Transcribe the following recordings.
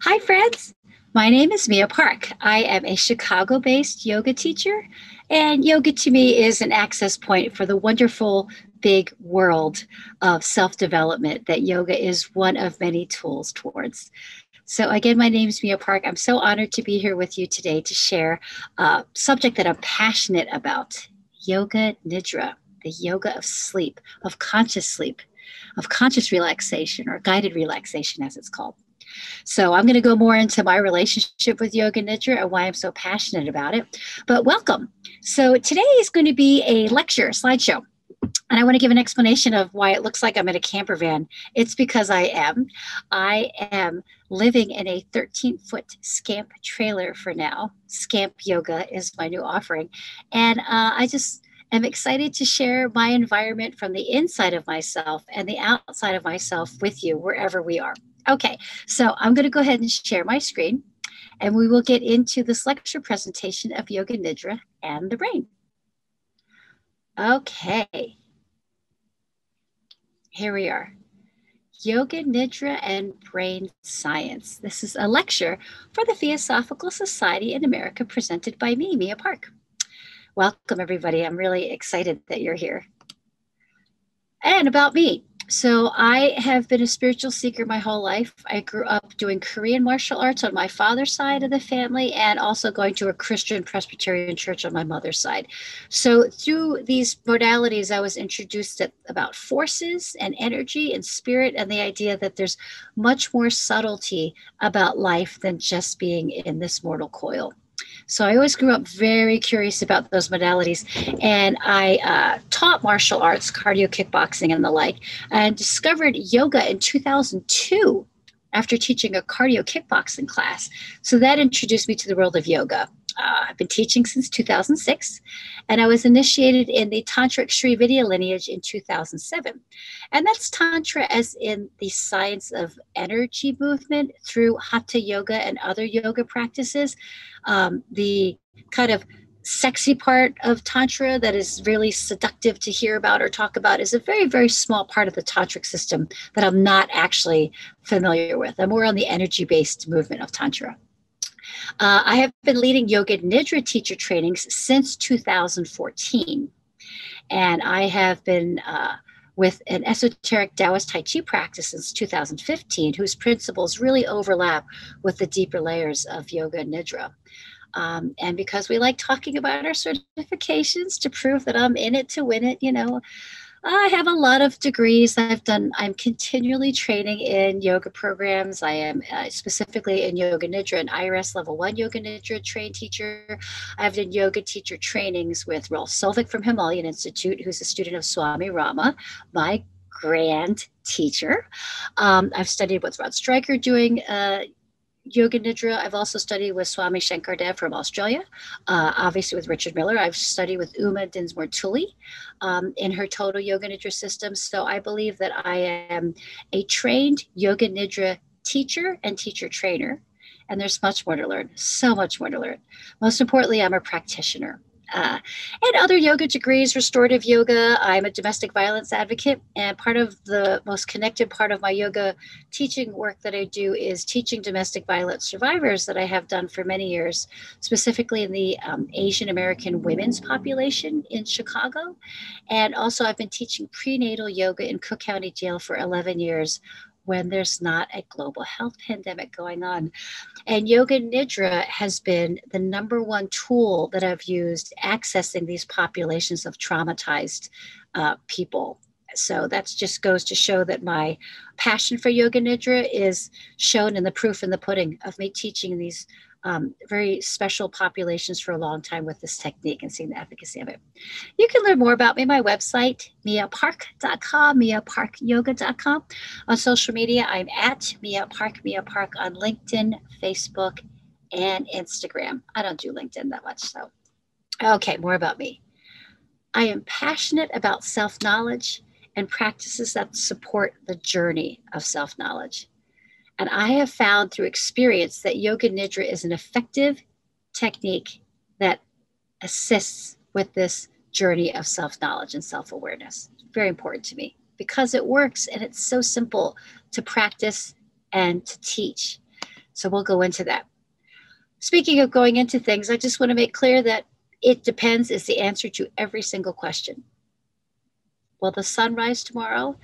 Hi, friends. My name is Mia Park. I am a Chicago-based yoga teacher, and yoga to me is an access point for the wonderful big world of self-development that yoga is one of many tools towards. So again, my name is Mia Park. I'm so honored to be here with you today to share a subject that I'm passionate about, yoga nidra, the yoga of sleep, of conscious relaxation, or guided relaxation as it's called. So I'm going to go more into my relationship with Yoga Nidra and why I'm so passionate about it. But welcome. So today is going to be a lecture, slideshow. And I want to give an explanation of why it looks like I'm in a camper van. It's because I am. I am living in a 13-foot Scamp trailer for now. Scamp Yoga is my new offering. And I just am excited to share my environment from the inside of myself and the outside of myself with you, wherever we are. Okay, so I'm going to go ahead and share my screen, and we will get into this lecture presentation of Yoga Nidra and the brain. Okay, here we are. Yoga Nidra and Brain Science. This is a lecture for the Theosophical Society in America presented by me, Mia Park. Welcome, everybody. I'm really excited that you're here. And about me. So I have been a spiritual seeker my whole life. I grew up doing Korean martial arts on my father's side of the family and also going to a Christian Presbyterian church on my mother's side. So through these modalities, I was introduced about forces and energy and spirit and the idea that there's much more subtlety about life than just being in this mortal coil. So I always grew up very curious about those modalities, and I taught martial arts, cardio, kickboxing, and the like, and discovered yoga in 2002 after teaching a cardio kickboxing class. So that introduced me to the world of yoga. I've been teaching since 2006, and I was initiated in the Tantric Sri Vidya lineage in 2007. And that's Tantra as in the science of energy movement through Hatha yoga and other yoga practices. The kind of sexy part of Tantra that is really seductive to hear about or talk about is a very, very small part of the Tantric system that I'm not actually familiar with. I'm more on the energy-based movement of Tantra. I have been leading Yoga Nidra teacher trainings since 2014. And I have been with an esoteric Taoist Tai Chi practice since 2015, whose principles really overlap with the deeper layers of Yoga Nidra. And because we like talking about our certifications to prove that I'm in it to win it, I have a lot of degrees I'm continually training in yoga programs. I am specifically in Yoga Nidra and IRS Level 1 Yoga Nidra trained teacher. I've done yoga teacher trainings with Rolf Solvik from Himalayan Institute, who's a student of Swami Rama, my grand teacher. I've studied with Rod Stryker doing Yoga Nidra. I've also studied with Swami Shankardev from Australia, obviously with Richard Miller. I've studied with Uma Dinsmore Tully in her total Yoga Nidra system. So I believe that I am a trained Yoga Nidra teacher and teacher trainer. And there's much more to learn, so much more to learn. Most importantly, I'm a practitioner. And other yoga degrees, restorative yoga. I'm a domestic violence advocate, and part of the most connected part of my yoga teaching work that I do is teaching domestic violence survivors that I have done for many years, specifically in the Asian American women's population in Chicago. And also I've been teaching prenatal yoga in Cook County Jail for 11 years when there's not a global health pandemic going on. And Yoga Nidra has been the number one tool that I've used accessing these populations of traumatized people. So that just goes to show that my passion for Yoga Nidra is shown in the proof in the pudding of me teaching these very special populations for a long time with this technique and seeing the efficacy of it. You can learn more about me, my website, miapark.com, miaparkyoga.com. On social media, I'm at Mia Park on LinkedIn, Facebook, and Instagram. I don't do LinkedIn that much, so. Okay, more about me. I am passionate about self-knowledge and practices that support the journey of self-knowledge. And I have found through experience that Yoga Nidra is an effective technique that assists with this journey of self-knowledge and self-awareness. It's very important to me because it works and it's so simple to practice and to teach. So we'll go into that. Speaking of going into things, I just want to make clear that it depends is the answer to every single question. Will the sun rise tomorrow?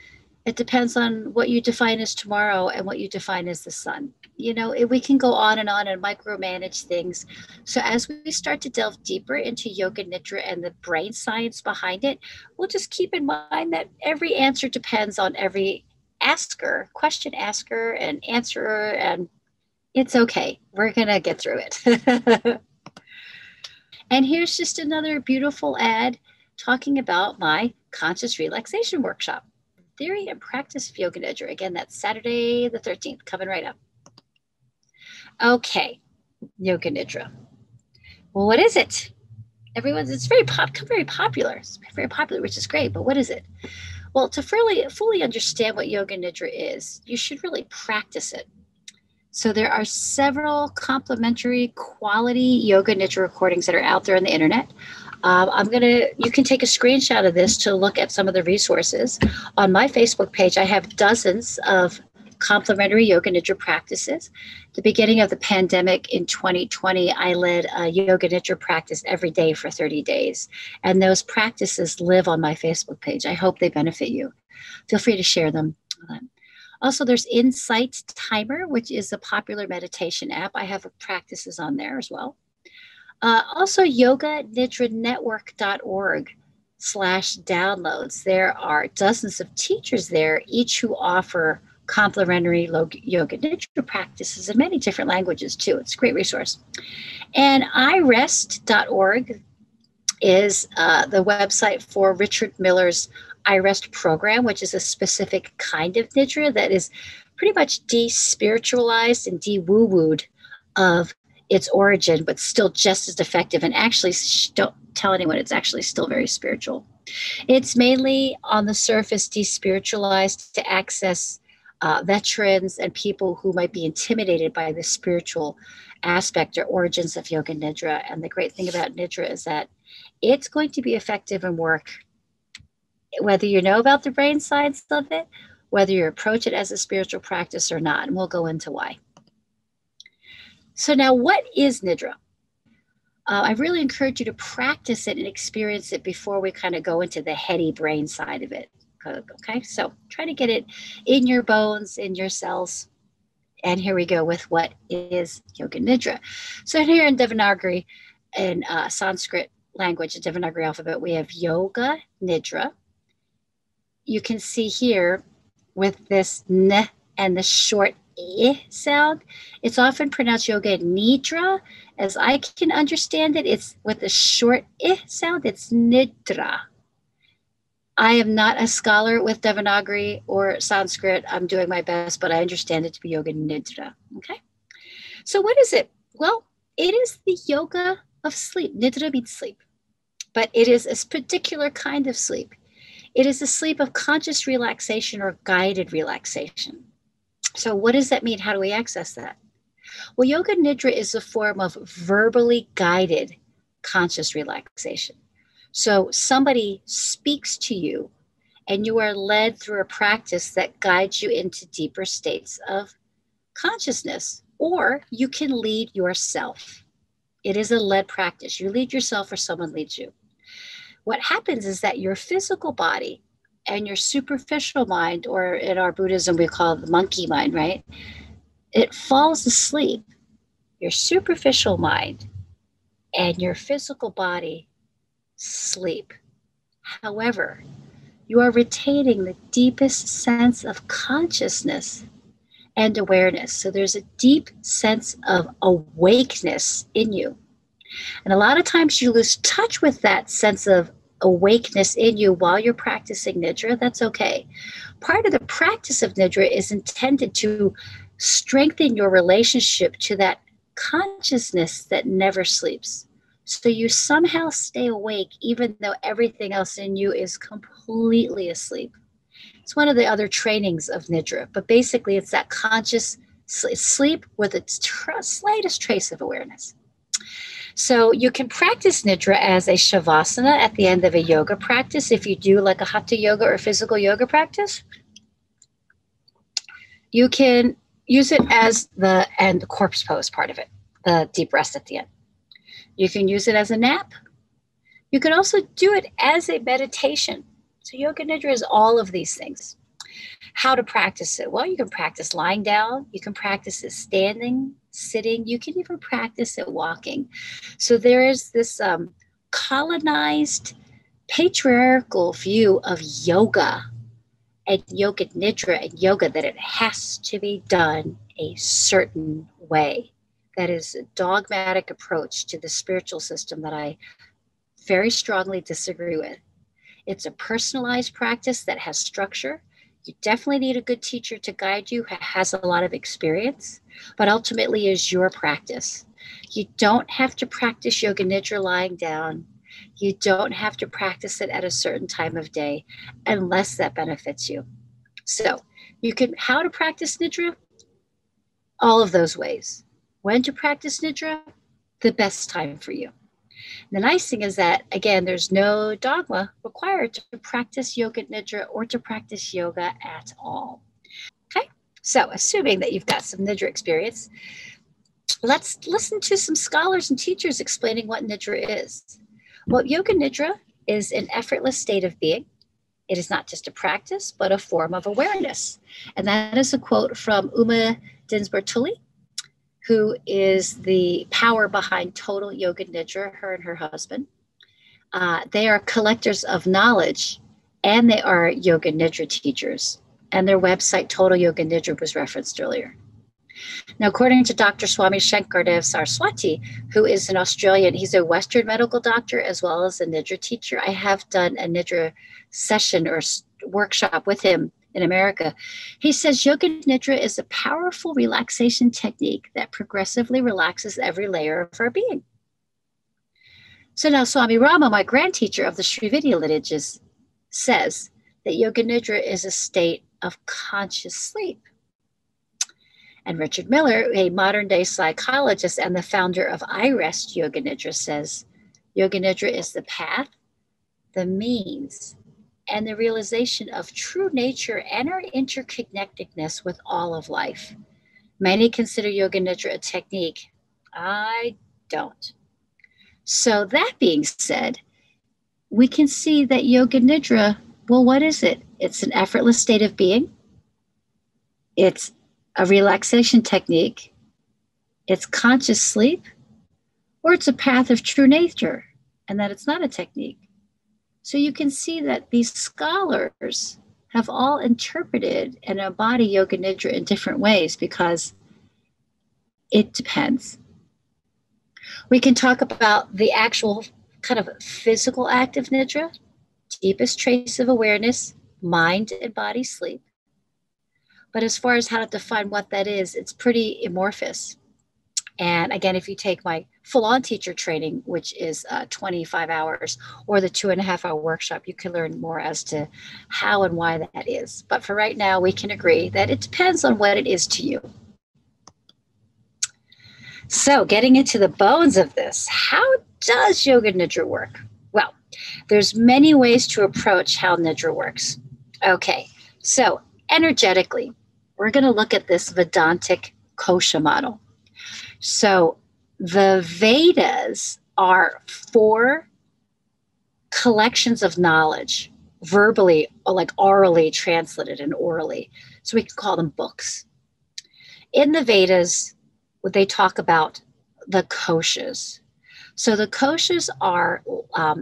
It depends on what you define as tomorrow and what you define as the sun. You know, we can go on and micromanage things. So as we start to delve deeper into Yoga Nidra and the brain science behind it, we'll just keep in mind that every answer depends on every question asker and answerer, and it's okay. We're going to get through it. And here's just another beautiful ad talking about my conscious relaxation workshop. Theory and practice of Yoga Nidra. Again, that's Saturday the 13th, coming right up. Okay, Yoga Nidra. Well, what is it? It's very popular. It's very popular, which is great, but what is it? Well, to fully understand what Yoga Nidra is, you should really practice it. So there are several complimentary quality Yoga Nidra recordings that are out there on the internet. You can take a screenshot of this to look at some of the resources. On my Facebook page, I have dozens of complimentary Yoga Nidra practices. The beginning of the pandemic in 2020, I led a Yoga Nidra practice every day for 30 days. And those practices live on my Facebook page. I hope they benefit you. Feel free to share them. Also, there's Insight Timer, which is a popular meditation app. I have practices on there as well. Also, yoganidranetwork.org/downloads. There are dozens of teachers there, each who offer complimentary Yoga Nidra practices in many different languages, too. It's a great resource. And irest.org is the website for Richard Miller's iRest program, which is a specific kind of Nidra that is pretty much de-spiritualized and de-woo-wooed of its origin, but still just as effective. And actually, don't tell anyone, it's actually still very spiritual. It's mainly on the surface de-spiritualized to access veterans and people who might be intimidated by the spiritual aspect or origins of Yoga Nidra. And the great thing about Nidra is that it's going to be effective and work whether you know about the brain science of it, whether you approach it as a spiritual practice or not. And we'll go into why. So now, what is Nidra? I really encourage you to practice it and experience it before we kind of go into the heady brain side of it. Okay, so try to get it in your bones, in your cells. And here we go with what is Yoga Nidra. So here in Devanagari, in Sanskrit language, the Devanagari alphabet, we have Yoga Nidra. You can see here with this N and the short I sound, it's often pronounced Yoga Nidra. As I can understand it, it's with the short I sound, it's Nidra. I am not a scholar with Devanagari or Sanskrit. I'm doing my best, but I understand it to be Yoga Nidra. Okay. So what is it? Well, it is the yoga of sleep. Nidra means sleep, but it is a particular kind of sleep. It is a sleep of conscious relaxation or guided relaxation. So what does that mean? How do we access that? Well, Yoga Nidra is a form of verbally guided conscious relaxation. So somebody speaks to you and you are led through a practice that guides you into deeper states of consciousness, or you can lead yourself. It is a led practice. You lead yourself or someone leads you. What happens is that your physical body and your superficial mind, or in our Buddhism, we call it the monkey mind, right? It falls asleep. Your superficial mind and your physical body sleep. However, you are retaining the deepest sense of consciousness and awareness. So there's a deep sense of awakeness in you. And a lot of times you lose touch with that sense of awakeness in you while you're practicing Nidra. That's okay. Part of the practice of Nidra is intended to strengthen your relationship to that consciousness that never sleeps. So you somehow stay awake even though everything else in you is completely asleep. It's one of the other trainings of Nidra, but basically it's that conscious sleep with its slightest trace of awareness. So you can practice Nidra as a shavasana at the end of a yoga practice. If you do like a hatha yoga or physical yoga practice, you can use it as the corpse pose part of it, the deep rest at the end. You can use it as a nap. You can also do it as a meditation. So Yoga Nidra is all of these things. How to practice it? Well, you can practice lying down. You can practice it standing, sitting. You can even practice it walking. So there is this colonized patriarchal view of yoga and yoga nidra and yoga, that it has to be done a certain way. That is a dogmatic approach to the spiritual system that I very strongly disagree with. It's a personalized practice that has structure. You definitely need a good teacher to guide you who has a lot of experience, but ultimately is your practice. You don't have to practice yoga nidra lying down. You don't have to practice it at a certain time of day unless that benefits you. So you can, how to practice nidra? All of those ways. When to practice nidra? The best time for you. The nice thing is that, again, there's no dogma required to practice yoga nidra or to practice yoga at all. Okay, so assuming that you've got some nidra experience, let's listen to some scholars and teachers explaining what nidra is. Well, yoga nidra is an effortless state of being. It is not just a practice, but a form of awareness. And that is a quote from Uma Dinsmore-Tully, who is the power behind Total Yoga Nidra, her and her husband. They are collectors of knowledge, and they are Yoga Nidra teachers. And their website, Total Yoga Nidra, was referenced earlier. Now, according to Dr. Swami Shankardev Saraswati, who is an Australian, he's a Western medical doctor as well as a Nidra teacher. I have done a Nidra session or workshop with him in America. He says Yoga Nidra is a powerful relaxation technique that progressively relaxes every layer of our being. So now Swami Rama, my grand teacher of the Srividya lineages, says that Yoga Nidra is a state of conscious sleep. And Richard Miller, a modern day psychologist and the founder of iRest Yoga Nidra, says Yoga Nidra is the path, the means, and the realization of true nature and our interconnectedness with all of life. Many consider Yoga Nidra a technique. I don't. So that being said, we can see that Yoga Nidra, well, what is it? It's an effortless state of being. It's a relaxation technique. It's conscious sleep, or it's a path of true nature, and that it's not a technique. So you can see that these scholars have all interpreted and embody Yoga Nidra in different ways because it depends. We can talk about the actual kind of physical act of Nidra, deepest trace of awareness, mind and body sleep. But as far as how to define what that is, it's pretty amorphous. And again, if you take my full-on teacher training, which is 25 hours, or the 2.5-hour workshop, you can learn more as to how and why that is. But for right now, we can agree that it depends on what it is to you. So getting into the bones of this, how does Yoga Nidra work? Well, there's many ways to approach how Nidra works. Okay, so energetically, we're going to look at this Vedantic kosha model. So the Vedas are 4 collections of knowledge, verbally, or like orally translated and orally. So we can call them books. In the Vedas, they talk about the koshas. So the koshas are,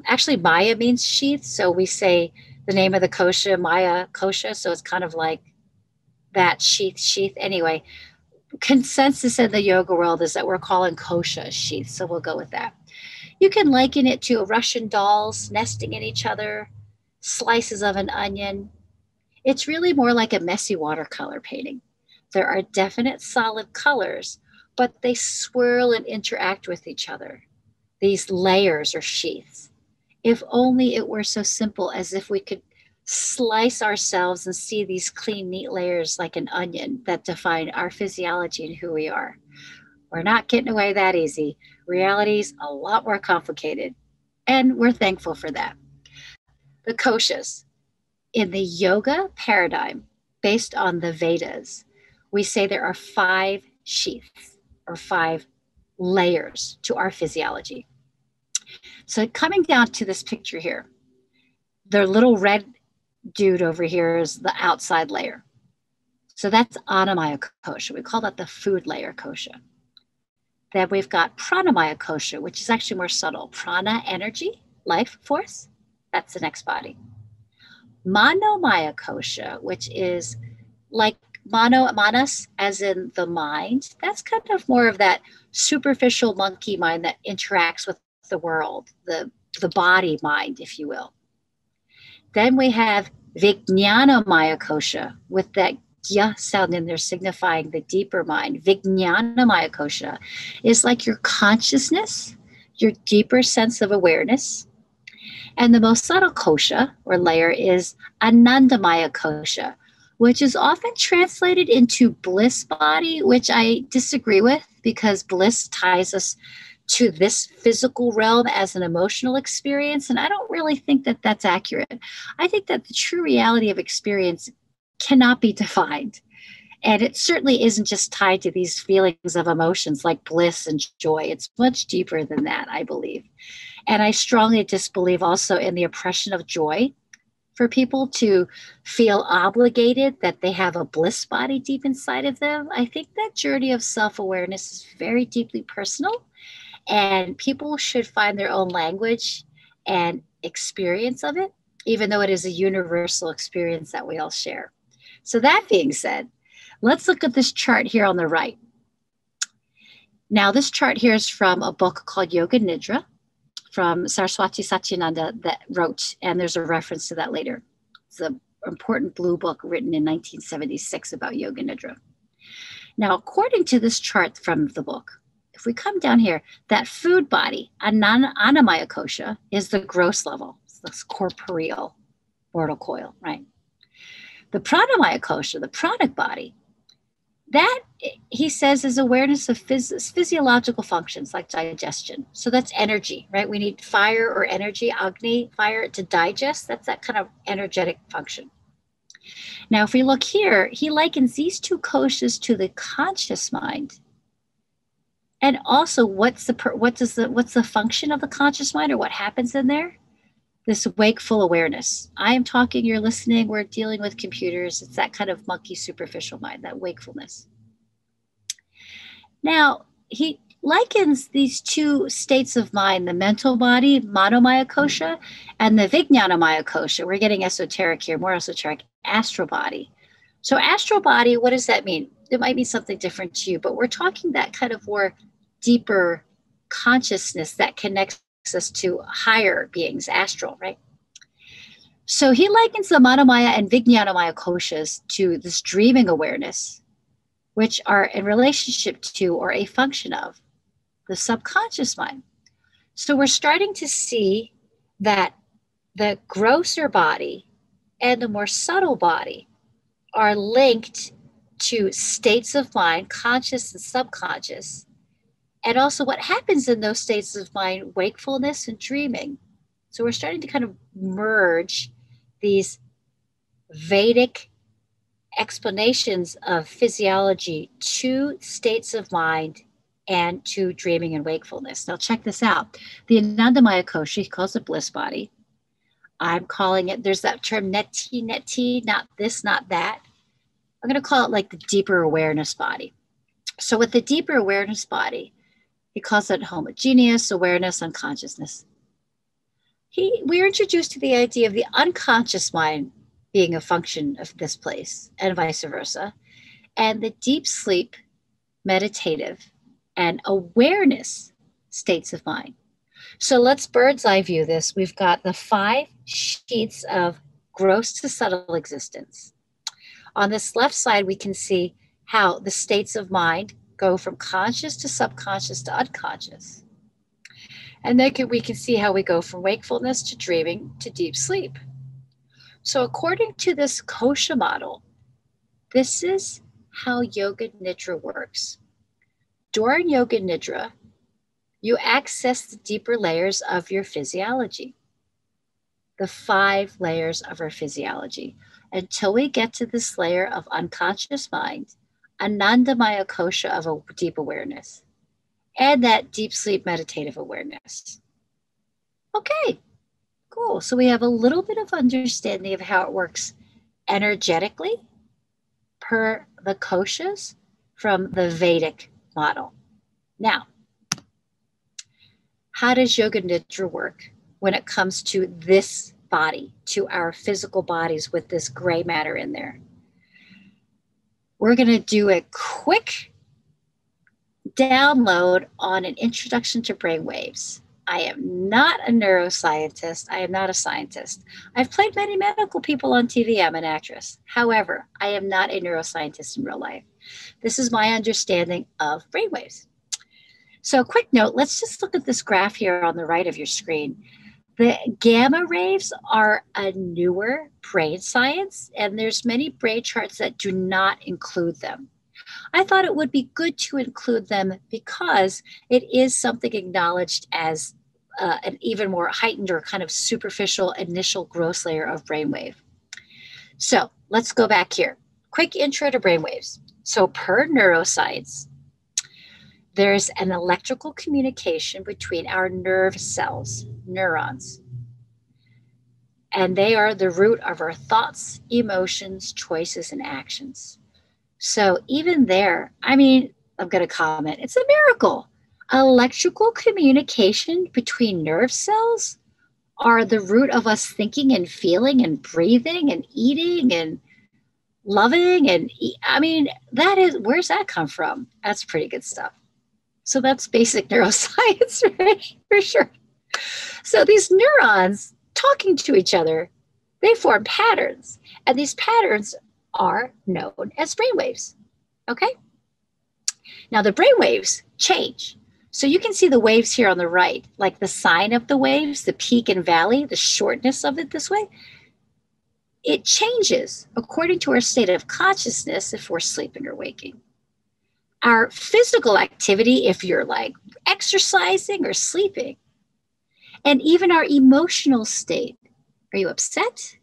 actually Maya means sheaths. So we say the name of the kosha, Maya kosha. So it's kind of like that sheath. Anyway, consensus in the yoga world is that we're calling kosha sheaths. So we'll go with that. You can liken it to Russian dolls nesting in each other, slices of an onion. It's really more like a messy watercolor painting. There are definite solid colors, but they swirl and interact with each other. These layers or sheaths. If only it were so simple as if we could slice ourselves and see these clean, neat layers like an onion that define our physiology and who we are. We're not getting away that easy. Reality's a lot more complicated, and we're thankful for that. The koshas. In the yoga paradigm, based on the Vedas, we say there are 5 sheaths or 5 layers to our physiology. So coming down to this picture here, the little red dude over here is the outside layer. So that's Annamaya kosha. We call that the food layer kosha. Then we've got Pranamaya kosha, which is actually more subtle. Prana, energy, life force. That's the next body. Manomaya kosha, which is like manas, as in the mind. That's kind of more of that superficial monkey mind that interacts with the world, the body mind, if you will. Then we have Vijnanamaya kosha, with that ya sound in there signifying the deeper mind. Vijnanamaya kosha is like your consciousness, your deeper sense of awareness. And the most subtle kosha or layer is Anandamaya kosha, which is often translated into bliss body, which I disagree with because bliss ties us to this physical realm as an emotional experience. And I don't really think that that's accurate. I think that the true reality of experience cannot be defined. And it certainly isn't just tied to these feelings of emotions like bliss and joy. It's much deeper than that, I believe. And I strongly disbelieve also in the oppression of joy for people to feel obligated that they have a bliss body deep inside of them. I think that journey of self-awareness is very deeply personal, and people should find their own language and experience of it, even though it is a universal experience that we all share. So that being said, let's look at this chart here on the right. Now, this chart here is from a book called Yoga Nidra from Saraswati Satyananda that wrote, and there's a reference to that later. It's an important blue book written in 1976 about Yoga Nidra. Now, according to this chart from the book, if we come down here, that food body, Annamaya kosha, is the gross level. It's this corporeal mortal coil, right? The Pranamaya kosha, the pranic body, that, he says, is awareness of physiological functions like digestion. So that's energy, right? We need fire or energy, Agni, fire to digest. That's that kind of energetic function. Now, if we look here, he likens these 2 koshas to the conscious mind. And also, what's the function of the conscious mind, or what happens in there? This wakeful awareness. I am talking, you're listening, we're dealing with computers. It's that kind of monkey superficial mind, that wakefulness. Now, he likens these 2 states of mind, the mental body, Manomaya kosha, and the Vijnanamaya kosha. We're getting esoteric here, more esoteric, astral body. So astral body, what does that mean? It might mean something different to you, but we're talking that kind of more deeper consciousness that connects us to higher beings, astral, right? So he likens the Manomaya and Vijnanamaya koshas to this dreaming awareness, which are in relationship to or a function of the subconscious mind. So we're starting to see that the grosser body and the more subtle body are linked to states of mind, conscious and subconscious, and also what happens in those states of mind, wakefulness and dreaming. So we're starting to kind of merge these Vedic explanations of physiology to states of mind and to dreaming and wakefulness. Now check this out. The Anandamaya kosha, he calls it bliss body. I'm calling it, there's that term neti, not this, not that. I'm going to call it like the deeper awareness body. So with the deeper awareness body, he calls it homogeneous awareness, unconsciousness. We're introduced to the idea of the unconscious mind being a function of this place and vice versa, and the deep sleep, meditative, and awareness states of mind. So let's bird's eye view this. We've got the 5 sheets of gross to subtle existence. On this left side, we can see how the states of mind go from conscious to subconscious to unconscious. And then we can see how we go from wakefulness to dreaming to deep sleep. So according to this kosha model, this is how Yoga Nidra works. During Yoga Nidra, you access the deeper layers of your physiology, the 5 layers of our physiology, until we get to this layer of unconscious mind, Anandamaya kosha of a deep awareness, and that deep sleep meditative awareness. Okay, cool. So we have a little bit of understanding of how it works energetically per the koshas from the Vedic model. Now, how does Yoga Nidra work when it comes to this body, to our physical bodies with this gray matter in there? We're going to do a quick download on an introduction to brainwaves. I am not a neuroscientist. I am not a scientist. I've played many medical people on TV. I'm an actress. However, I am not a neuroscientist in real life. This is my understanding of brainwaves. So, quick note, let's just look at this graph here on the right of your screen. The gamma waves are a newer brain science, and there's many brain charts that do not include them. I thought it would be good to include them because it is something acknowledged as an even more heightened or kind of superficial initial gross layer of brainwave. So let's go back here. Quick intro to brainwaves. So per neuroscience, there's an electrical communication between our nerve cells, neurons. And they are the root of our thoughts, emotions, choices, and actions. So even there, I mean, I'm going to comment, it's a miracle. Electrical communication between nerve cells are the root of us thinking and feeling and breathing and eating and loving. And I mean, where's that come from? That's pretty good stuff. So that's basic neuroscience, right? For sure. So these neurons talking to each other, they form patterns. And these patterns are known as brainwaves. Okay? Now the brainwaves change. So you can see the waves here on the right, like the sign of the waves, the peak and valley, the shortness of it this way. It changes according to our state of consciousness if we're sleeping or waking. Our physical activity, if you're like exercising or sleeping, and even our emotional state. Are you upset?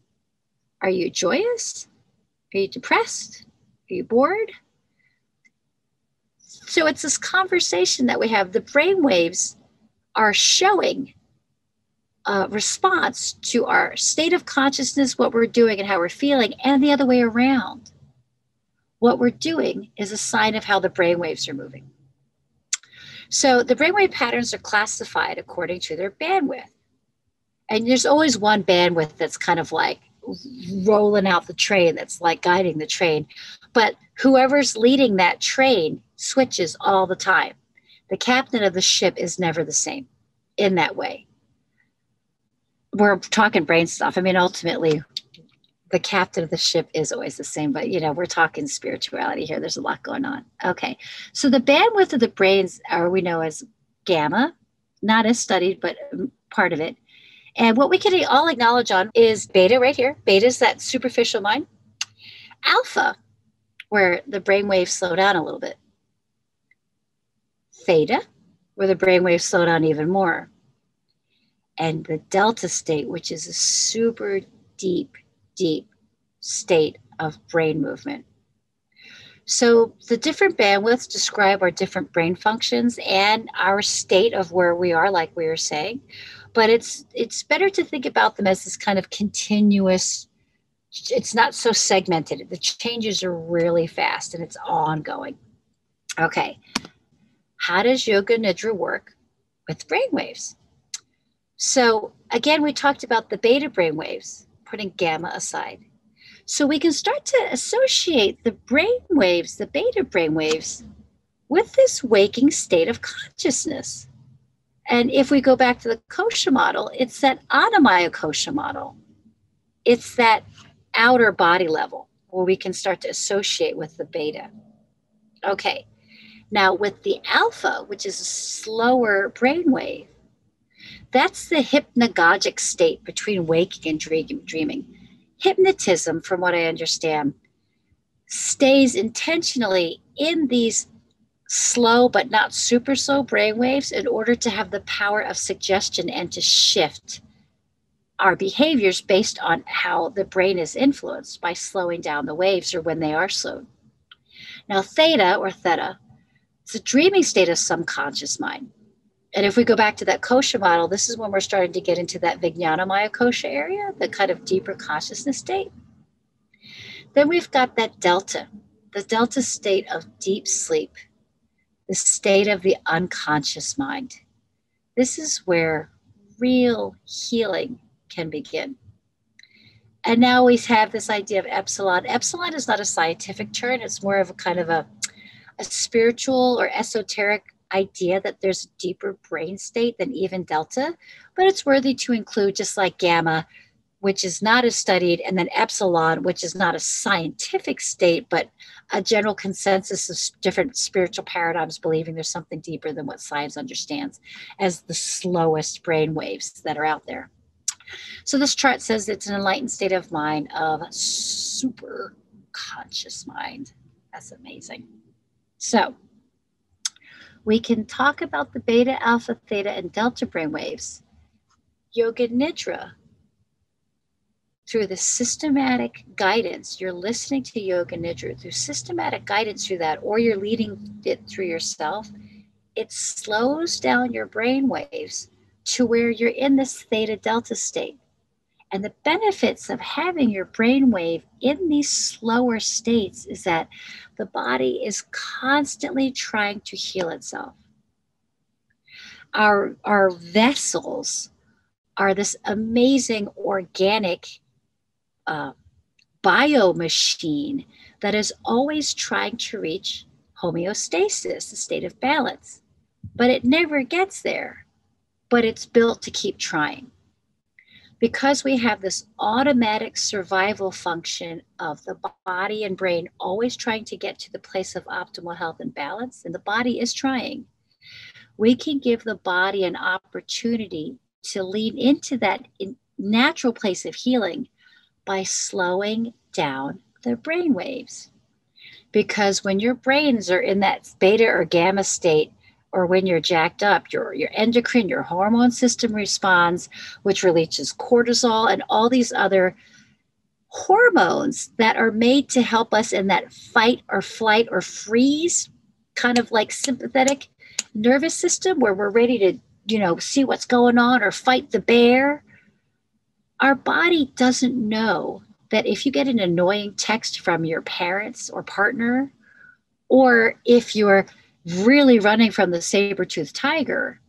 Are you joyous? Are you depressed? Are you bored? So it's this conversation that we have. The brain waves are showing a response to our state of consciousness, what we're doing and how we're feeling, and the other way around. What we're doing is a sign of how the brain waves are moving. So the brainwave patterns are classified according to their bandwidth. And there's always one bandwidth that's kind of like rolling out the train, that's like guiding the train. But whoever's leading that train switches all the time. The captain of the ship is never the same in that way. We're talking brain stuff. I mean, ultimately, the captain of the ship is always the same, but we're talking spirituality here. There's a lot going on. Okay. So the bandwidth of the brains we know as gamma, not as studied, but part of it. And what we can all acknowledge on is beta right here. Beta is that superficial mind. Alpha, where the brain waves slow down a little bit. Theta, where the brain waves slow down even more. And the delta state, which is a super deep state of brain movement. So the different bandwidths describe our different brain functions and our state of where we are, like we were saying. But it's better to think about them as this kind of continuous, it's not so segmented. The changes are really fast and it's ongoing. Okay. How does Yoga Nidra work with brainwaves? So again, we talked about the beta brainwaves, putting gamma aside. So we can start to associate the brainwaves, the beta brainwaves, with this waking state of consciousness. And if we go back to the kosha model, it's that Annamaya kosha model. It's that outer body level where we can start to associate with the beta. Okay, now with the alpha, which is a slower brainwave, that's the hypnagogic state between waking and dreaming. Hypnotism, from what I understand, stays intentionally in these slow but not super slow brainwaves in order to have the power of suggestion and to shift our behaviors based on how the brain is influenced by slowing down the waves or when they are slowed. Now, theta or theta, it's a dreaming state of subconscious mind. And if we go back to that kosha model, this is when we're starting to get into that Vijnanamaya kosha area, the kind of deeper consciousness state. Then we've got that delta, the delta state of deep sleep, the state of the unconscious mind. This is where real healing can begin. And now we have this idea of epsilon. Epsilon is not a scientific term. It's more of a kind of a spiritual or esoteric idea that there's a deeper brain state than even delta, but it's worthy to include, just like gamma, which is not as studied, and then epsilon, which is not a scientific state, but a general consensus of different spiritual paradigms believing there's something deeper than what science understands as the slowest brain waves that are out there. So this chart says it's an enlightened state of mind of super conscious mind. That's amazing. So we can talk about the beta, alpha, theta, and delta brain waves. Yoga Nidra, through the systematic guidance, you're listening to Yoga Nidra, through systematic guidance through that, or you're leading it through yourself, it slows down your brain waves to where you're in this theta delta state. And the benefits of having your brainwave in these slower states is that the body is constantly trying to heal itself. Our vessels are this amazing organic biomachine that is always trying to reach homeostasis, a state of balance. But it never gets there, but it's built to keep trying. Because we have this automatic survival function of the body and brain always trying to get to the place of optimal health and balance, and the body is trying, we can give the body an opportunity to lean into that natural place of healing by slowing down the brain waves. Because when your brains are in that beta or gamma state, or when you're jacked up, your endocrine, your hormone system responds, which releases cortisol and all these other hormones that are made to help us in that fight or flight or freeze, kind of like sympathetic nervous system where we're ready to, see what's going on or fight the bear. Our body doesn't know that if you get an annoying text from your parents or partner, or if you're really running from the saber-toothed tiger,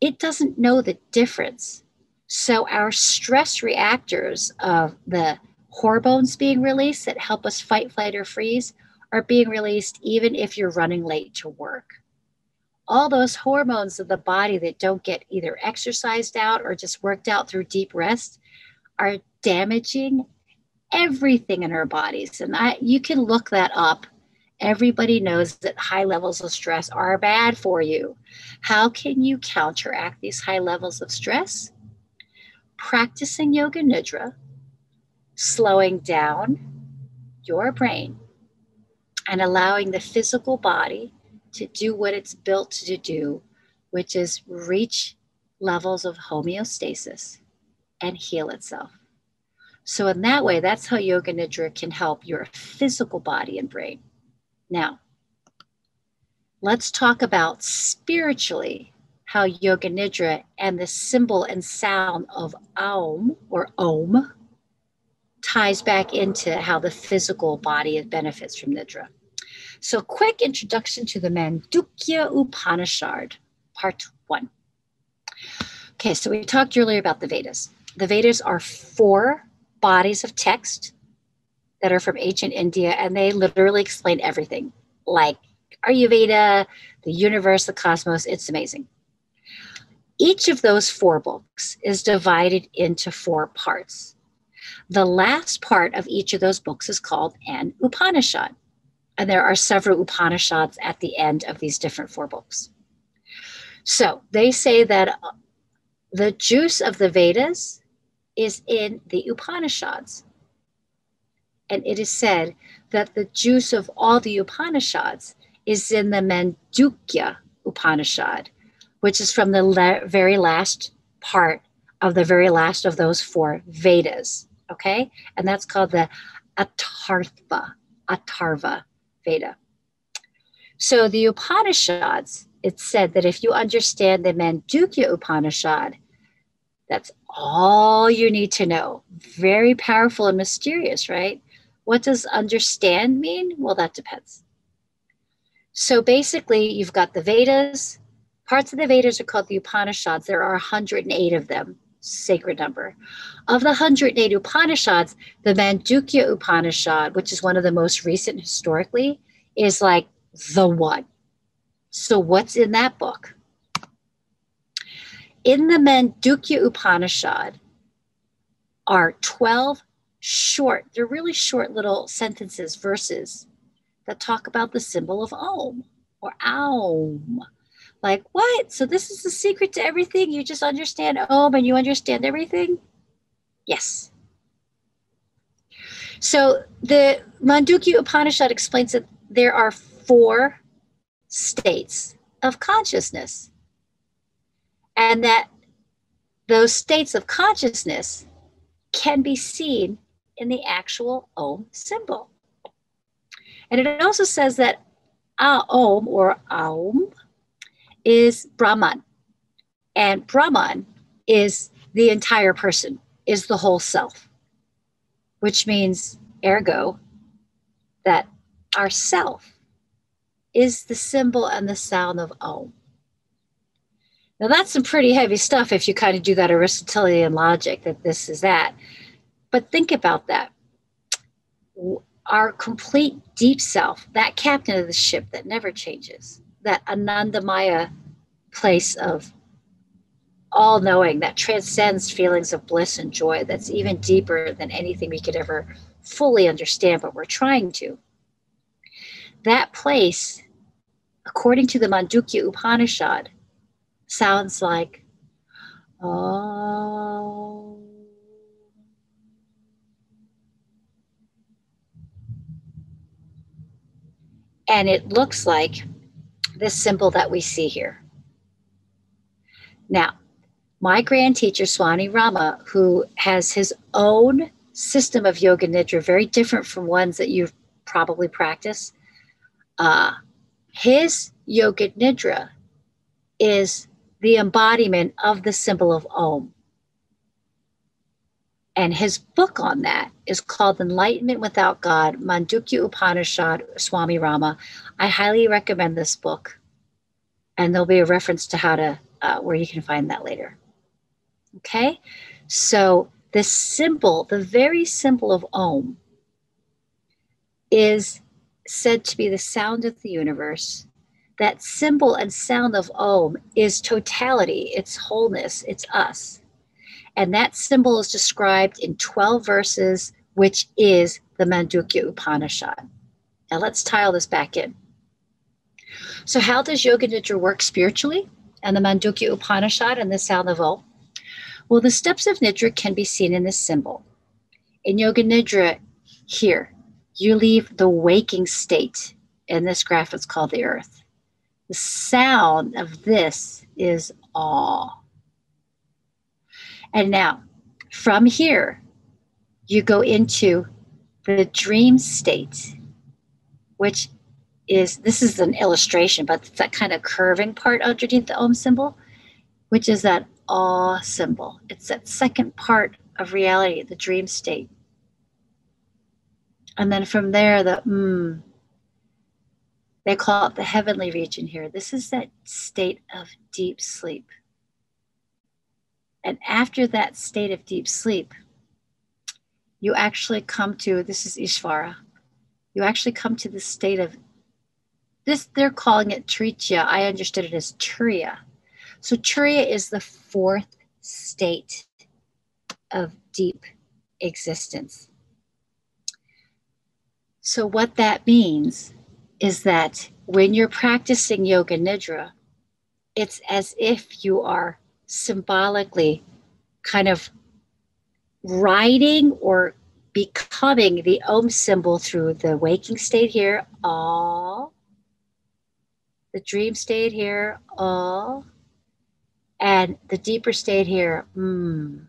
it doesn't know the difference. So our stress reactors of the hormones being released that help us fight, flight, or freeze are being released even if you're running late to work. All those hormones of the body that don't get either exercised out or just worked out through deep rest are damaging everything in our bodies. And you can look that up. Everybody knows that high levels of stress are bad for you. How can you counteract these high levels of stress? Practicing Yoga Nidra, slowing down your brain, and allowing the physical body to do what it's built to do, which is reach levels of homeostasis and heal itself. So in that way, that's how Yoga Nidra can help your physical body and brain. Now, let's talk about spiritually how Yoga Nidra and the symbol and sound of Aum or Om ties back into how the physical body benefits from Nidra. So quick introduction to the Mandukya Upanishad, part 1. Okay, so we talked earlier about the Vedas. The Vedas are 4 bodies of text that are from ancient India, and they literally explain everything, like Ayurveda, the universe, the cosmos. It's amazing. Each of those 4 books is divided into 4 parts. The last part of each of those books is called an Upanishad, and there are several Upanishads at the end of these different 4 books. So they say that the juice of the Vedas is in the Upanishads. And it is said that the juice of all the Upanishads is in the Mandukya Upanishad, which is from the very last part of the very last of those 4 Vedas, okay? And that's called the Atharva. Veda. So the Upanishads, it's said that if you understand the Mandukya Upanishad, that's all you need to know. Very powerful and mysterious, right? What does understand mean? Well, that depends. So basically, you've got the Vedas. Parts of the Vedas are called the Upanishads. There are 108 of them, sacred number. Of the 108 Upanishads, the Mandukya Upanishad, which is one of the most recent historically, is like the one. So what's in that book? In the Mandukya Upanishad are 12 short, they're really short little sentences, verses that talk about the symbol of Om or Aum. Like, what? So this is the secret to everything? You just understand Om and you understand everything? Yes. So the Mandukya Upanishad explains that there are 4 states of consciousness, and that those states of consciousness can be seen in the actual Om symbol. And it also says that Om or Aum is Brahman. And Brahman is the entire person, is the whole self, which means, ergo, that our self is the symbol and the sound of Om. Now that's some pretty heavy stuff if you kind of do that Aristotelian logic that this is that. But think about that. Our complete deep self, that captain of the ship that never changes, that Anandamaya place of all knowing that transcends feelings of bliss and joy, that's even deeper than anything we could ever fully understand, but we're trying to. That place, according to the Mandukya Upanishad, sounds like, oh. And it looks like this symbol that we see here. Now, my grand teacher, Swami Rama, who has his own system of yoga nidra, very different from ones that you've probably practiced, his yoga nidra is the embodiment of the symbol of Om. And his book on that is called Enlightenment Without God, Mandukya Upanishad, Swami Rama. I highly recommend this book. And there'll be a reference to how to, where you can find that later. Okay? So the symbol, the very symbol of Om, is said to be the sound of the universe. That symbol and sound of Om is totality, it's wholeness, it's us. And that symbol is described in 12 verses, which is the Mandukya Upanishad. Now let's tile this back in. So how does Yoga Nidra work spiritually and the Mandukya Upanishad and the sound of Om? Well, the steps of Nidra can be seen in this symbol. In Yoga Nidra, here, you leave the waking state. In this graph, it's called the earth. The sound of this is awe. And now, from here, you go into the dream state, which is, this is an illustration, but it's that kind of curving part underneath the Om symbol, which is that awe symbol. It's that second part of reality, the dream state. And then from there, the they call it the heavenly region here. This is that state of deep sleep. And after that state of deep sleep, you actually come to, this is Ishvara, you actually come to the state of, this, they're calling it Tritya. I understood it as Turiya. So Turiya is the 4th state of deep existence. So what that means is that when you're practicing Yoga Nidra, it's as if you are symbolically kind of riding or becoming the Om symbol through the waking state here, all, the dream state here, all, and the deeper state here, and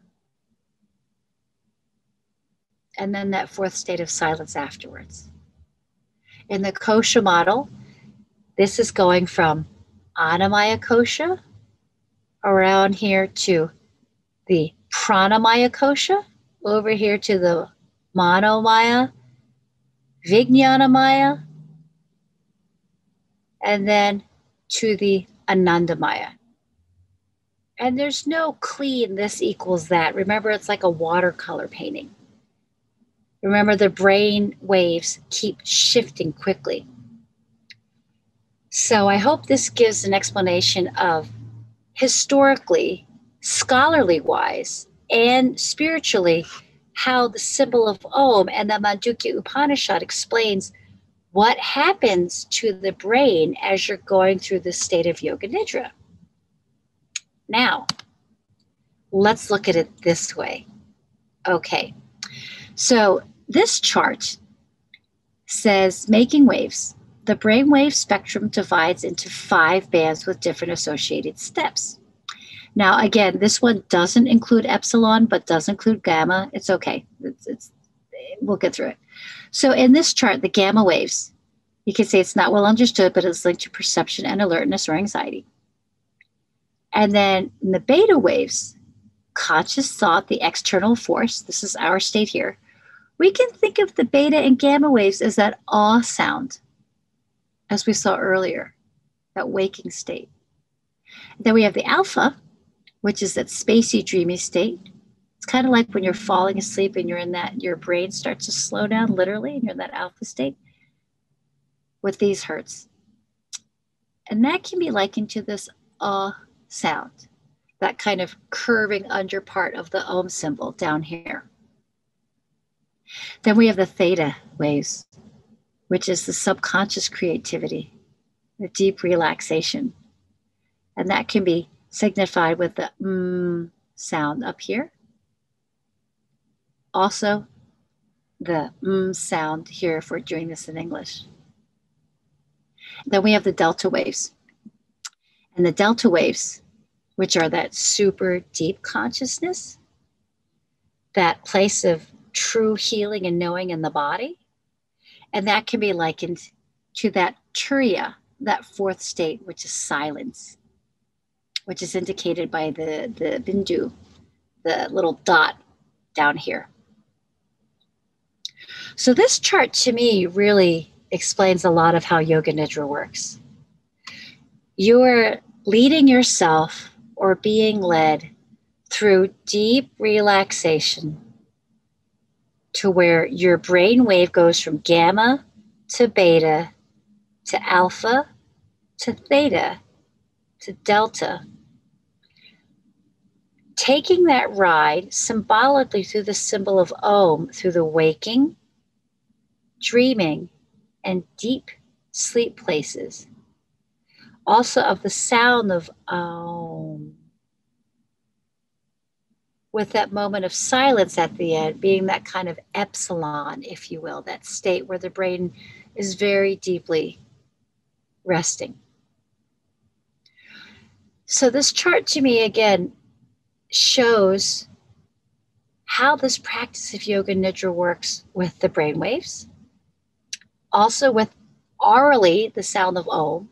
then that 4th state of silence afterwards. In the kosha model, this is going from Annamaya kosha around here to the pranamaya kosha, over here to the manomaya, vijnanamaya, and then to the anandamaya. And there's no clean this equals that. Remember, it's like a watercolor painting. Remember, the brain waves keep shifting quickly. So I hope this gives an explanation of historically, scholarly wise, and spiritually, how the symbol of Om and the Mandukya Upanishad explains what happens to the brain as you're going through this state of Yoga Nidra. Now, let's look at it this way. Okay, so this chart says making waves. The brainwave spectrum divides into 5 bands with different associated steps. Now, again, this one doesn't include epsilon, but does include gamma. It's okay. We'll get through it. So in this chart, the gamma waves, you can say it's not well understood, but it's linked to perception and alertness or anxiety. And then in the beta waves, conscious thought, the external force, this is our state here. We can think of the beta and gamma waves as that awe sound, as we saw earlier, that waking state. Then we have the alpha, which is that spacey, dreamy state. It's kind of like when you're falling asleep and you're in that, your brain starts to slow down literally, and you're in that alpha state with these hertz. And that can be likened to this sound, that kind of curving under part of the Om symbol down here. Then we have the theta waves, which is the subconscious creativity, the deep relaxation. And that can be signified with the sound up here. Also, the sound here if we're doing this in English. Then we have the delta waves. And the delta waves, which are that super deep consciousness, that place of true healing and knowing in the body. And that can be likened to that turiya, that 4th state, which is silence, which is indicated by the bindu, the little dot down here. So this chart to me really explains a lot of how Yoga Nidra works. You're leading yourself or being led through deep relaxation to where your brain wave goes from gamma to beta to alpha to theta to delta, taking that ride symbolically through the symbol of Om, through the waking, dreaming, and deep sleep places. Also of the sound of Om, with that moment of silence at the end being that kind of epsilon, if you will, that state where the brain is very deeply resting. So this chart to me, again, shows how this practice of Yoga Nidra works with the brainwaves, also with aurally the sound of Om,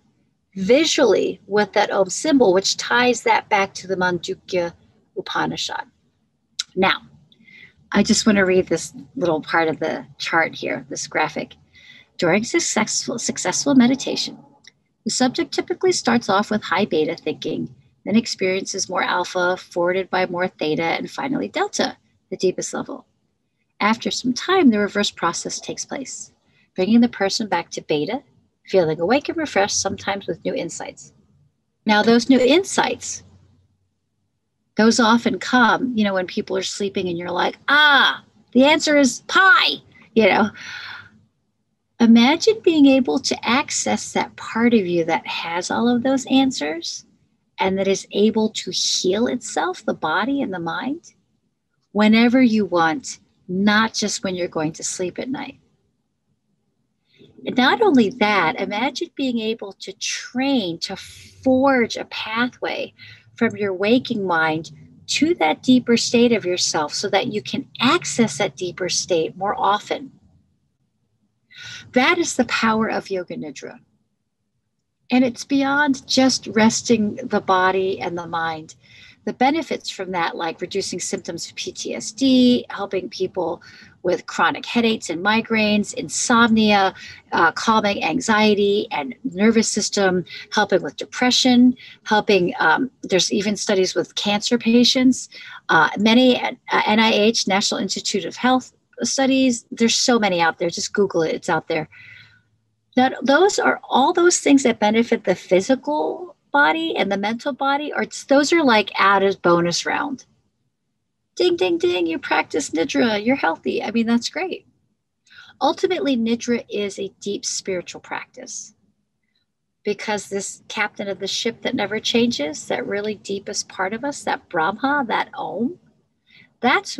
visually with that Om symbol, which ties that back to the Mandukya Upanishad. Now, I just want to read this little part of the chart here, this graphic. During successful meditation, the subject typically starts off with high beta thinking, then experiences more alpha, forwarded by more theta, and finally delta, the deepest level. After some time, the reverse process takes place, bringing the person back to beta, feeling awake and refreshed, sometimes with new insights. Now, those new insights, those often come, when people are sleeping and you're like, the answer is pi, Imagine being able to access that part of you that has all of those answers and that is able to heal itself, the body and the mind, whenever you want, not just when you're going to sleep at night. And not only that, imagine being able to train to forge a pathway from your waking mind to that deeper state of yourself so that you can access that deeper state more often. That is the power of Yoga Nidra. And it's beyond just resting the body and the mind. The benefits from that, like reducing symptoms of PTSD, helping people with chronic headaches and migraines, insomnia, calming anxiety and nervous system, helping with depression, helping, there's even studies with cancer patients, many NIH, National Institute of Health studies. There's so many out there. Just Google it. It's out there. Now, those are all those things that benefit the physical body and the mental body, or those are like added bonus round. Ding, ding, ding, you practice Nidra, you're healthy. I mean, that's great. Ultimately, Nidra is a deep spiritual practice because this captain of the ship that never changes, that really deepest part of us, that Brahma, that Om, that's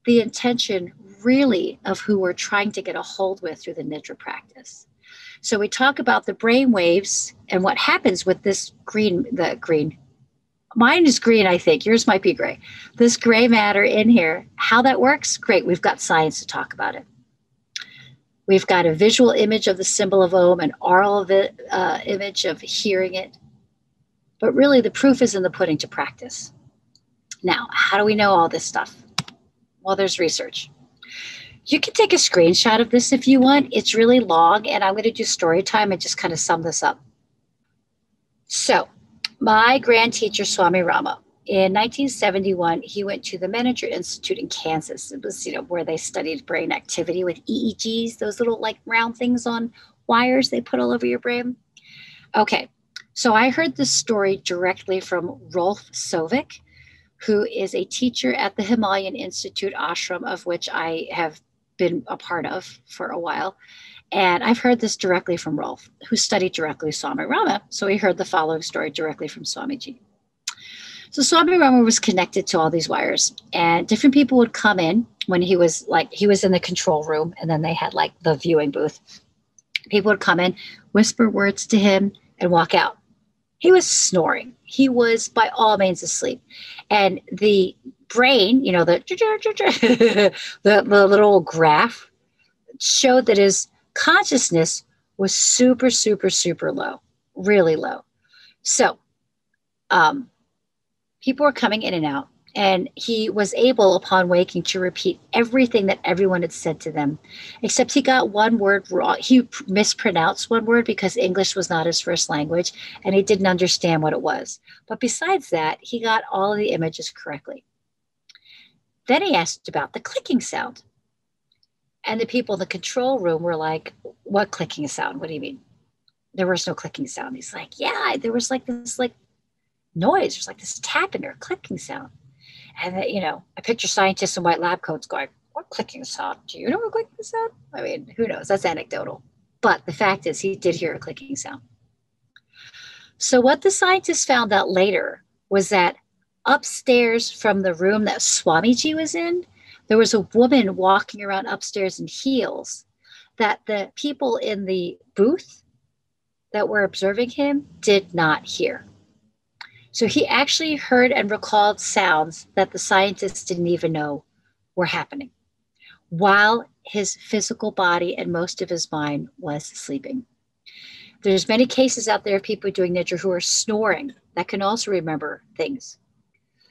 the intention really of who we're trying to get a hold with through the Nidra practice. So we talk about the brain waves and what happens with this green. Mine is green, I think. Yours might be gray. This gray matter in here, how that works, great. We've got science to talk about it. We've got a visual image of the symbol of Om, an oral image of hearing it. But really, the proof is in the putting to practice. Now, how do we know all this stuff? Well, there's research. You can take a screenshot of this if you want. It's really long, and I'm going to do story time and just kind of sum this up. So, my grand teacher, Swami Rama, in 1971, he went to the Manager Institute in Kansas. It was, where they studied brain activity with EEGs, those little like round things on wires they put all over your brain. Okay, so I heard this story directly from Rolf Sovik, who is a teacher at the Himalayan Institute ashram, of which I have been a part of for a while. And I've heard this directly from Rolf, who studied directly with Swami Rama. So he heard the following story directly from Swamiji. So Swami Rama was connected to all these wires, and different people would come in when he was in the control room, and then they had like the viewing booth. People would come in, whisper words to him, and walk out. He was snoring. He was by all means asleep. And the brain, the little graph showed that his consciousness was super, super, super low, really low. So people were coming in and out, and he was able, upon waking, to repeat everything that everyone had said to them, except he got one word wrong. He mispronounced one word because English was not his first language, and he didn't understand what it was. But besides that, he got all of the images correctly. Then he asked about the clicking sound. And the people in the control room were like, what clicking sound? What do you mean? There was no clicking sound. He's like, yeah, there was like this like noise. There's like this tapping or clicking sound. And I picture scientists in white lab coats going, what clicking sound? Do you know what clicking sound? I mean, who knows? That's anecdotal. But the fact is, he did hear a clicking sound. So what the scientists found out later was that upstairs from the room that Swamiji was in, there was a woman walking around upstairs in heels that the people in the booth that were observing him did not hear. So he actually heard and recalled sounds that the scientists didn't even know were happening, while his physical body and most of his mind was sleeping. There's many cases out there of people doing Nidra who are snoring that can also remember things.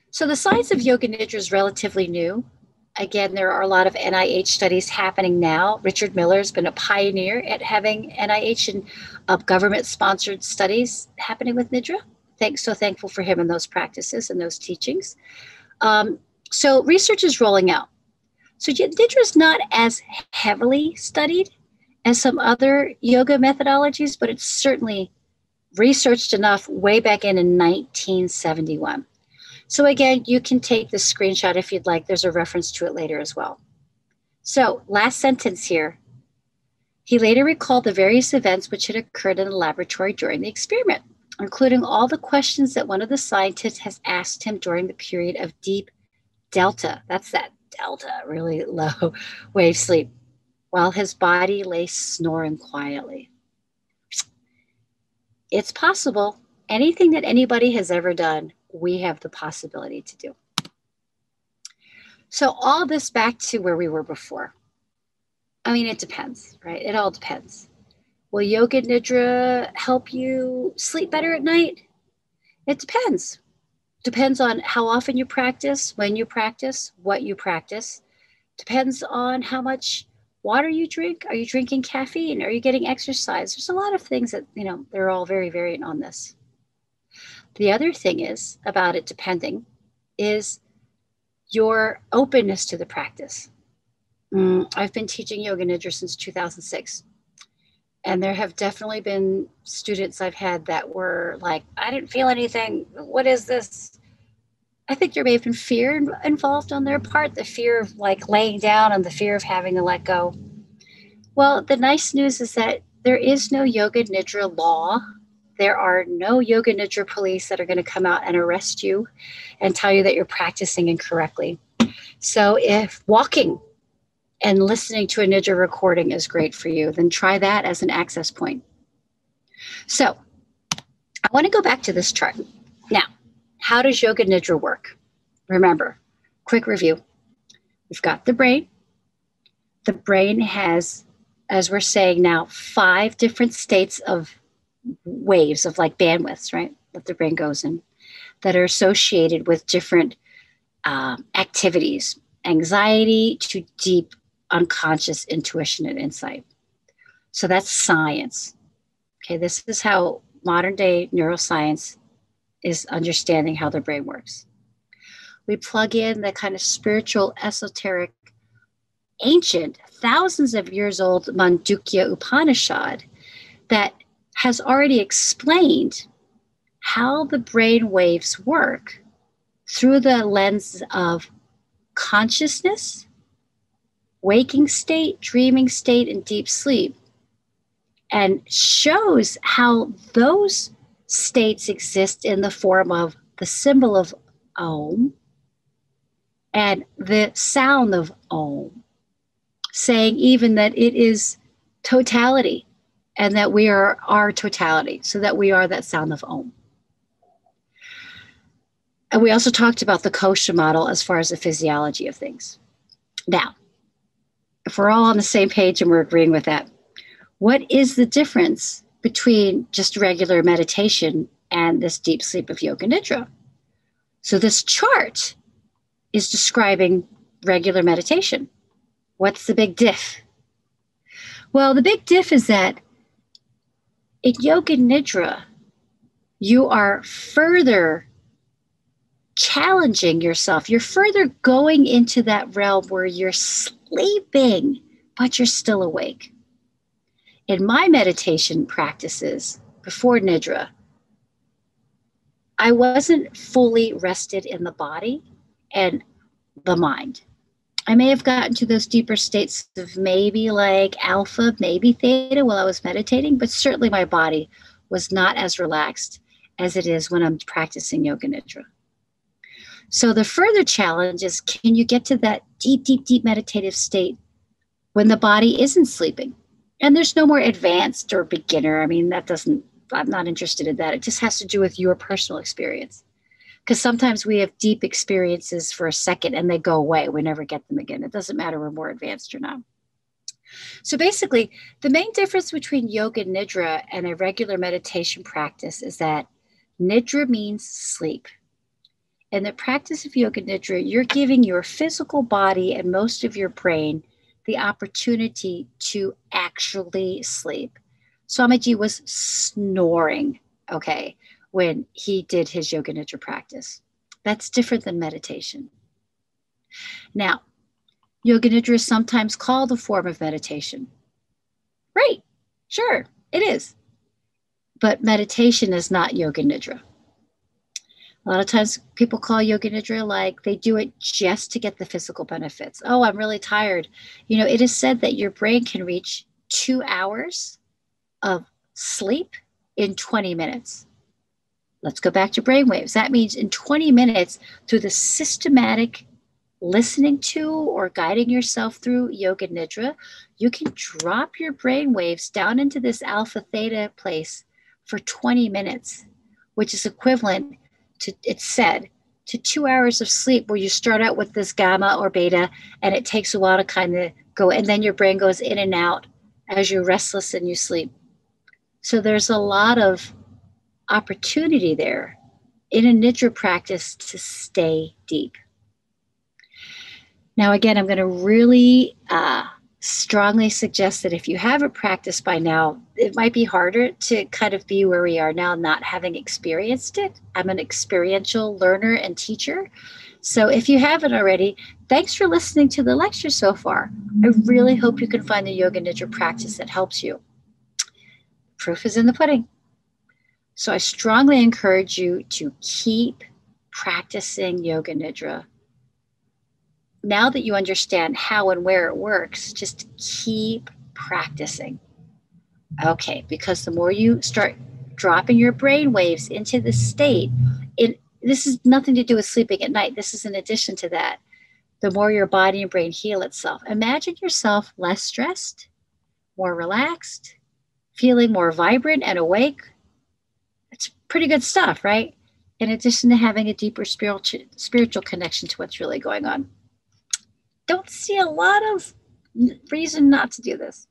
So the science of Yoga Nidra is relatively new. Again, there are a lot of NIH studies happening now. Richard Miller has been a pioneer at having NIH and government-sponsored studies happening with Nidra. So thankful for him and those practices and those teachings. So research is rolling out. So Nidra is not as heavily studied as some other yoga methodologies, but it's certainly researched enough way back in 1971. So again, you can take this screenshot if you'd like. There's a reference to it later as well. So last sentence here. He later recalled the various events which had occurred in the laboratory during the experiment, including all the questions that one of the scientists has asked him during the period of deep delta. That's that delta, really low wave sleep, while his body lay snoring quietly. It's possible. Anything that anybody has ever done, we have the possibility to do. So all this back to where we were before. I mean, it depends, right? It all depends. Will yoga nidra help you sleep better at night? It depends. Depends on how often you practice, when you practice, what you practice. Depends on how much water you drink. Are you drinking caffeine? Are you getting exercise? There's a lot of things that, they're all very variant on this. The other thing is about it depending is your openness to the practice. I've been teaching yoga nidra since 2006. And there have definitely been students I've had that were like, I didn't feel anything. What is this? I think there may have been fear involved on their part, the fear of like laying down and the fear of having to let go. Well, the nice news is that there is no yoga nidra law. There are no yoga nidra police that are going to come out and arrest you and tell you that you're practicing incorrectly. So if walking and listening to a nidra recording is great for you, then try that as an access point. So I want to go back to this chart. Now, how does yoga nidra work? Remember, quick review. We've got the brain. The brain has, as we're saying now, 5 different states of waves of like bandwidths, right? That the brain goes in that are associated with different activities, anxiety to deep unconscious intuition and insight. So that's science. Okay, this is how modern day neuroscience is understanding how the brain works. We plug in the kind of spiritual, esoteric, ancient, thousands of years old Mandukya Upanishad that has already explained how the brain waves work through the lens of consciousness, waking state, dreaming state, and deep sleep, and shows how those states exist in the form of the symbol of Om and the sound of Om, saying even that it is totality and that we are our totality, so that we are that sound of Om. And we also talked about the kosha model as far as the physiology of things. Now, if we're all on the same page and we're agreeing with that, what is the difference between just regular meditation and this deep sleep of yoga nidra? So this chart is describing regular meditation. What's the big diff? Well, the big diff is that in yoga nidra, you are further challenging yourself. You're further going into that realm where you're sleeping, but you're still awake. In my meditation practices before nidra, I wasn't fully rested in the body and the mind. I may have gotten to those deeper states of maybe like alpha, maybe theta while I was meditating, but certainly my body was not as relaxed as it is when I'm practicing yoga nidra. So the further challenge is, can you get to that deep, deep, deep meditative state when the body isn't sleeping? And there's no more advanced or beginner. I mean, I'm not interested in that. It just has to do with your personal experience. Because sometimes we have deep experiences for a second and they go away. We never get them again. It doesn't matter we're more advanced or not. So basically, the main difference between yoga nidra and a regular meditation practice is that nidra means sleep. In the practice of yoga nidra, you're giving your physical body and most of your brain the opportunity to actually sleep. Swamiji was snoring, okay, when he did his yoga nidra practice. That's different than meditation. Now, yoga nidra is sometimes called a form of meditation. Right, sure, it is. But meditation is not yoga nidra. A lot of times people call yoga nidra like they do it just to get the physical benefits. Oh, I'm really tired. It is said that your brain can reach 2 hours of sleep in 20 minutes. Let's go back to brainwaves. That means in 20 minutes, through the systematic listening to or guiding yourself through yoga nidra, you can drop your brainwaves down into this alpha theta place for 20 minutes, which is equivalent to, it's said, to 2 hours of sleep where you start out with this gamma or beta, and it takes a while to kind of go, and then your brain goes in and out as you're restless and you sleep. So there's a lot of opportunity there in a Nidra practice to stay deep. Now, again, I'm going to really strongly suggest that if you haven't practiced by now, it might be harder to kind of be where we are now, not having experienced it. I'm an experiential learner and teacher. So if you haven't already, thanks for listening to the lecture so far. I really hope you can find the Yoga Nidra practice that helps you. Proof is in the pudding. So I strongly encourage you to keep practicing Yoga Nidra. Now that you understand how and where it works, just keep practicing. Okay, because the more you start dropping your brain waves into this state, this is nothing to do with sleeping at night. This is in addition to that. The more your body and brain heal itself. Imagine yourself less stressed, more relaxed, feeling more vibrant and awake. It's pretty good stuff, right? In addition to having a deeper spiritual connection to what's really going on. Don't see a lot of reason not to do this.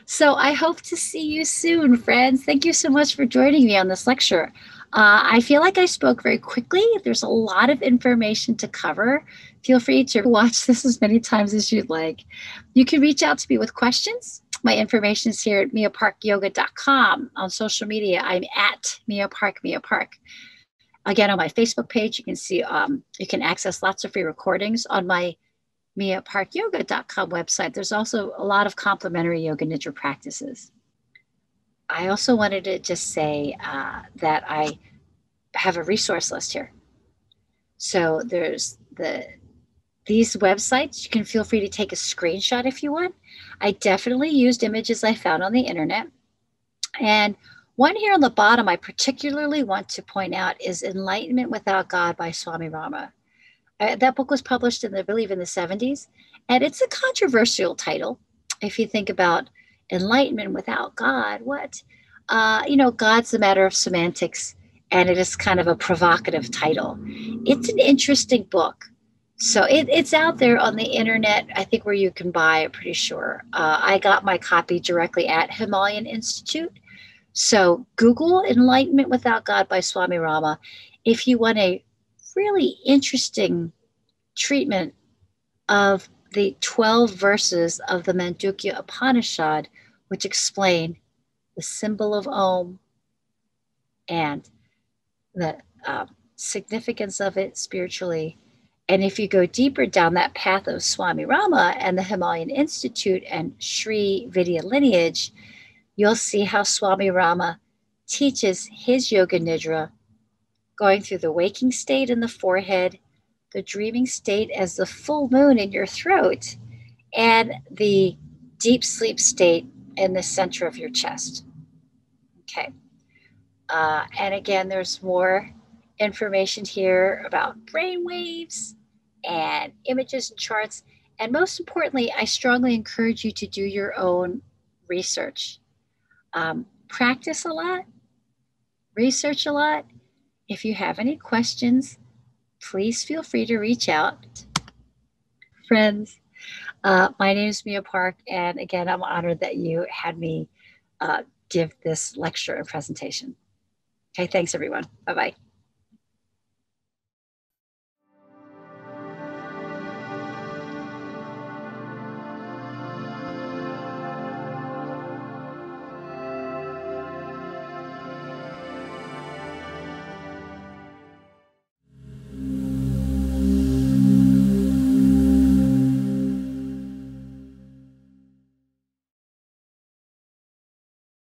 So I hope to see you soon, friends. Thank you so much for joining me on this lecture. I feel like I spoke very quickly. There's a lot of information to cover. Feel free to watch this as many times as you'd like. You can reach out to me with questions. My information is here at miaparkyoga.com. On social media, I'm at miapark. Again, on my Facebook page, you can see, you can access lots of free recordings on my miaparkyoga.com website. There's also a lot of complimentary Yoga Nidra practices. I also wanted to just say that I have a resource list here. So there's these websites. You can feel free to take a screenshot if you want. I definitely used images I found on the internet. And one here on the bottom I particularly want to point out is Enlightenment Without God by Swami Rama. That book was published I believe in the 70s, and it's a controversial title. If you think about enlightenment without God, what? God's a matter of semantics, and it is kind of a provocative title. It's an interesting book. So it's out there on the internet, I think, where you can buy it, pretty sure. I got my copy directly at Himalayan Institute. So Google Enlightenment Without God by Swami Rama if you want a really interesting treatment of the 12 verses of the Mandukya Upanishad, which explain the symbol of Om and the significance of it spiritually. And if you go deeper down that path of Swami Rama and the Himalayan Institute and Sri Vidya lineage, you'll see how Swami Rama teaches his Yoga Nidra, going through the waking state in the forehead, the dreaming state as the full moon in your throat, and the deep sleep state in the center of your chest. Okay. And again, there's more information here about brain waves and images and charts. And most importantly, I strongly encourage you to do your own research. Practice a lot, research a lot. If you have any questions, please feel free to reach out. Friends, my name is Mia Park, and again, I'm honored that you had me give this lecture and presentation. Okay, thanks everyone. Bye-bye.